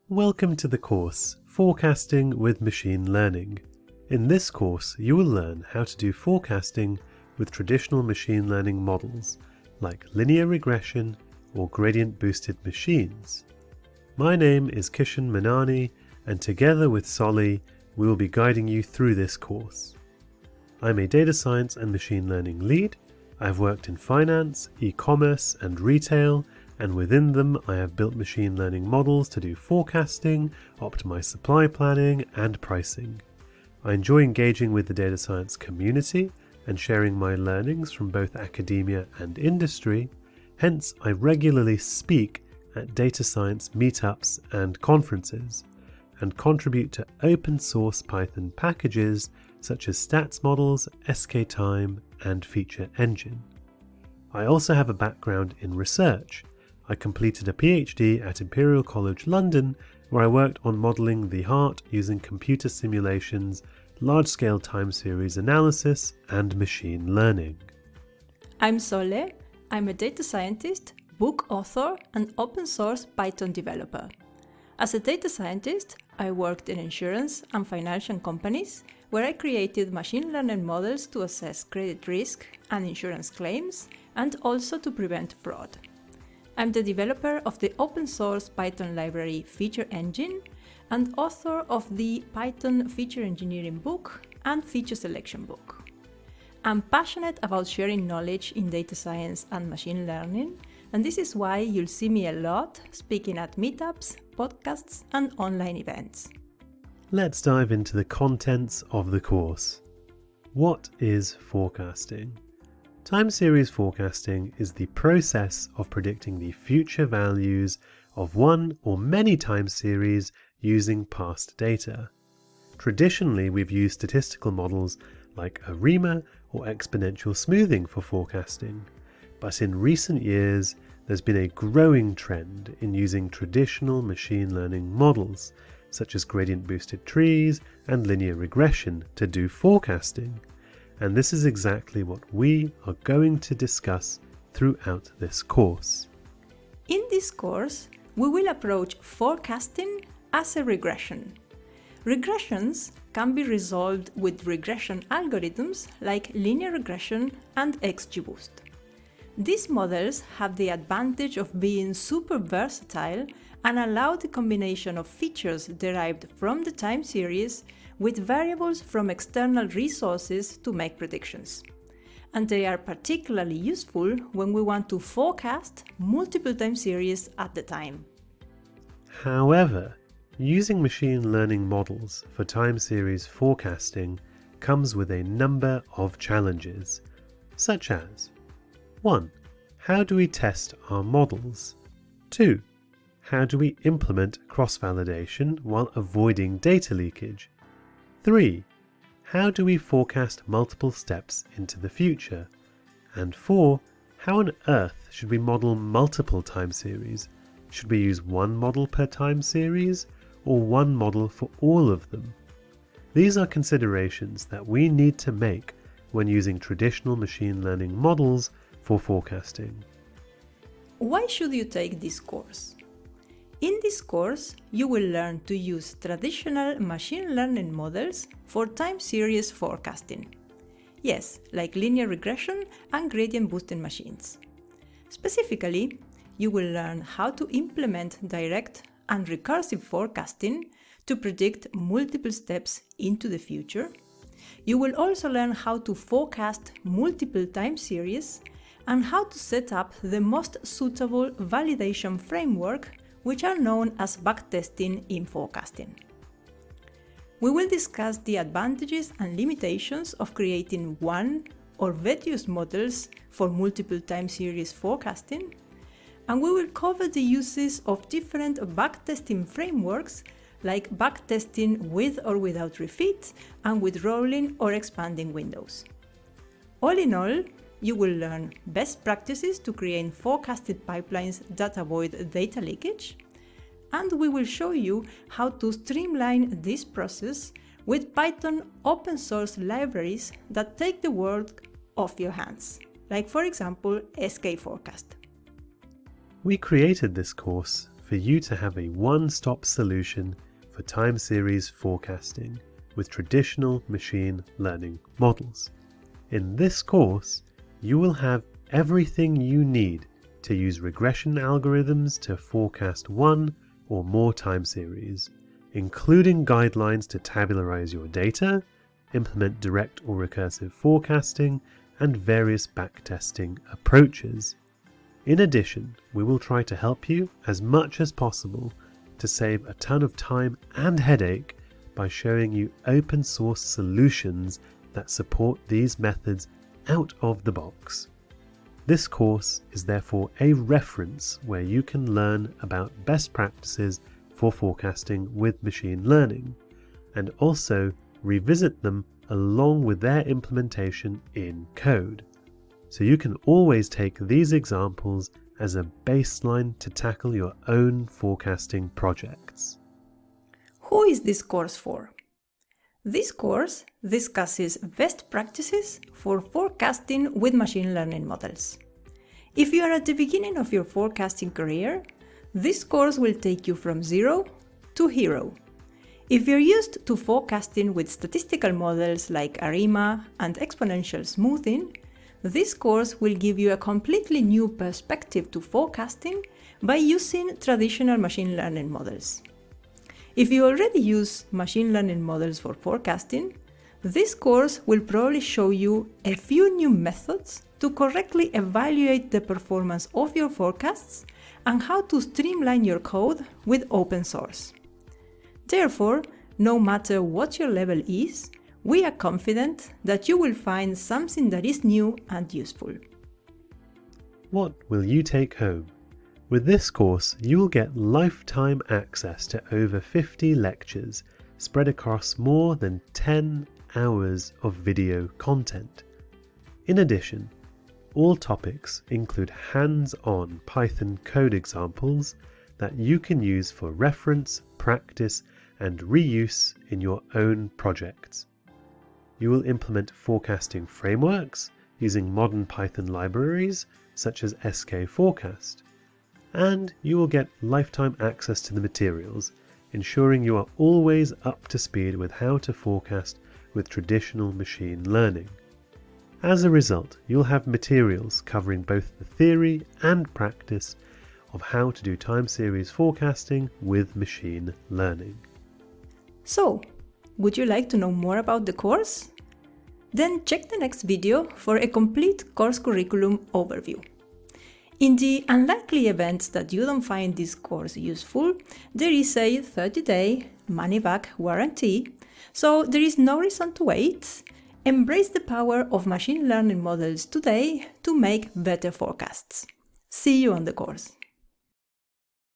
Welcome to the course Forecasting with Machine Learning. In this course, you will learn how to do forecasting with traditional machine learning models like linear regression or gradient-boosted machines. My name is Kishan Manani, and together with Solly, we will be guiding you through this course. I'm a data science and machine learning lead. I've worked in finance, e-commerce, and retail, and within them I have built machine learning models to do forecasting, optimize supply planning, and pricing. I enjoy engaging with the data science community and sharing my learnings from both academia and industry, hence I regularly speak at data science meetups and conferences, and contribute to open source Python packages such as stats models, skTime, and feature engine. I also have a background in research. I completed a PhD at Imperial College London, where I worked on modelling the heart using computer simulations, large-scale time series analysis, and machine learning. I'm Sole. I'm a data scientist, book author, and open source Python developer. As a data scientist, I worked in insurance and financial companies, where I created machine learning models to assess credit risk and insurance claims, and also to prevent fraud. I'm the developer of the open source Python library Feature Engine and author of the Python feature engineering book and feature selection book. I'm passionate about sharing knowledge in data science and machine learning, and this is why you'll see me a lot speaking at meetups, podcasts, and online events. Let's dive into the contents of the course. What is forecasting? Time series forecasting is the process of predicting the future values of one or many time series using past data. Traditionally, we've used statistical models like ARIMA or exponential smoothing for forecasting, but in recent years, there's been a growing trend in using traditional machine learning models, such as gradient-boosted trees and linear regression, to do forecasting. And this is exactly what we are going to discuss throughout this course. In this course, we will approach forecasting as a regression. Regressions can be resolved with regression algorithms like linear regression and XGBoost. These models have the advantage of being super versatile and allow the combination of features derived from the time series with variables from external resources to make predictions. And they are particularly useful when we want to forecast multiple time series at the time. However, using machine learning models for time series forecasting comes with a number of challenges, such as 1. How do we test our models? 2. How do we implement cross-validation while avoiding data leakage? 3. How do we forecast multiple steps into the future? And 4. How on earth should we model multiple time series? Should we use one model per time series or one model for all of them? These are considerations that we need to make when using traditional machine learning models for forecasting. Why should you take this course? In this course, you will learn to use traditional machine learning models for time series forecasting. Yes, like linear regression and gradient boosting machines. Specifically, you will learn how to implement direct and recursive forecasting to predict multiple steps into the future. You will also learn how to forecast multiple time series and how to set up the most suitable validation framework, which are known as backtesting in forecasting. We will discuss the advantages and limitations of creating one or various models for multiple time series forecasting, and we will cover the uses of different backtesting frameworks like backtesting with or without refit and with rolling or expanding windows. All in all, you will learn best practices to create forecasted pipelines that avoid data leakage, and we will show you how to streamline this process with Python open source libraries that take the work off your hands, like for example skForecast. We created this course for you to have a one-stop solution for time series forecasting with traditional machine learning models. In this course, you will have everything you need to use regression algorithms to forecast one or more time series, including guidelines to tabularize your data, implement direct or recursive forecasting, and various backtesting approaches. In addition, we will try to help you as much as possible to save a ton of time and headache by showing you open source solutions that support these methods out of the box. This course is therefore a reference where you can learn about best practices for forecasting with machine learning, and also revisit them along with their implementation in code. So you can always take these examples as a baseline to tackle your own forecasting projects. Who is this course for? This course discusses best practices for forecasting with machine learning models. If you are at the beginning of your forecasting career, this course will take you from zero to hero. If you're used to forecasting with statistical models like ARIMA and exponential smoothing, this course will give you a completely new perspective to forecasting by using traditional machine learning models. If you already use machine learning models for forecasting, this course will probably show you a few new methods to correctly evaluate the performance of your forecasts and how to streamline your code with open source. Therefore, no matter what your level is, we are confident that you will find something that is new and useful. What will you take home? With this course, you will get lifetime access to over 50 lectures spread across more than 10 hours of video content. In addition, all topics include hands-on Python code examples that you can use for reference, practice, and reuse in your own projects. You will implement forecasting frameworks using modern Python libraries such as skforecast, and you will get lifetime access to the materials, ensuring you are always up to speed with how to forecast with traditional machine learning. As a result, you'll have materials covering both the theory and practice of how to do time series forecasting with machine learning. So, would you like to know more about the course? Then check the next video for a complete course curriculum overview. In the unlikely event that you don't find this course useful, there is a 30-day money-back warranty, so there is no reason to wait. Embrace the power of machine learning models today to make better forecasts. See you on the course.